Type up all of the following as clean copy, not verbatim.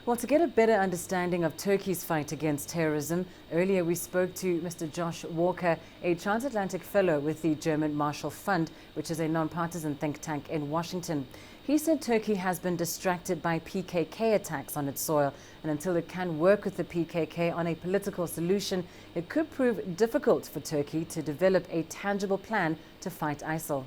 Well, to get a better understanding of Turkey's fight against terrorism, earlier we spoke to Mr. Josh Walker, a Transatlantic Fellow with the German Marshall Fund, which is a non-partisan think tank in Washington. He said Turkey has been distracted by PKK attacks on its soil, and until it can work with the PKK on a political solution, it could prove difficult for Turkey to develop a tangible plan to fight ISIL.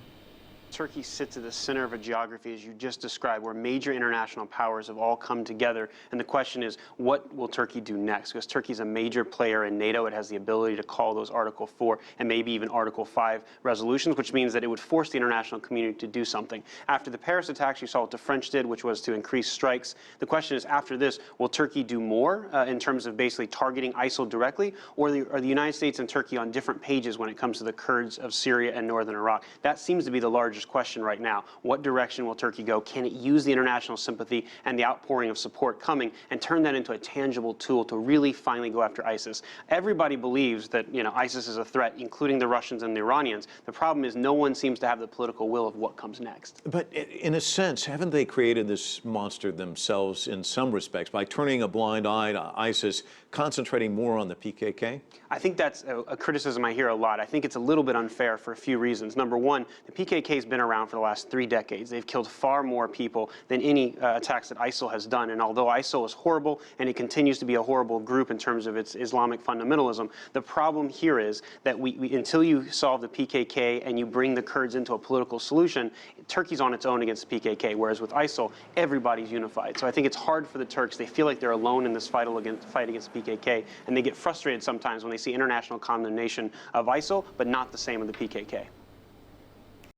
Turkey sits at the center of a geography, as you just described, where major international powers have all come together. And the question is, what will Turkey do next? Because Turkey is a major player in NATO. It has the ability to call those Article 4 and maybe even Article 5 resolutions, which means that it would force the international community to do something. After the Paris attacks, you saw what the French did, which was to increase strikes. The question is, after this, will Turkey do more in terms of basically targeting ISIL directly, or are the United States and Turkey on different pages when it comes to the Kurds of Syria and northern Iraq? That seems to be the largest question right now. What direction will Turkey go? Can it use the international sympathy and the outpouring of support coming and turn that into a tangible tool to really finally go after ISIS? Everybody believes that, ISIS is a threat, including the Russians and the Iranians. The problem is no one seems to have the political will of what comes next. But in a sense, haven't they created this monster themselves in some respects by turning a blind eye to ISIS, concentrating more on the PKK? I think that's a criticism I hear a lot. I think it's a little bit unfair for a few reasons. Number one, the PKK has been around for the last 3 decades. They've killed far more people than any attacks that ISIL has done. And although ISIL is horrible, and it continues to be a horrible group in terms of its Islamic fundamentalism, the problem here is that until you solve the PKK and you bring the Kurds into a political solution, Turkey's on its own against the PKK, whereas with ISIL, everybody's unified. So I think it's hard for the Turks. They feel like they're alone in this fight against the PKK, and they get frustrated sometimes when they see international condemnation of ISIL, but not the same of the PKK.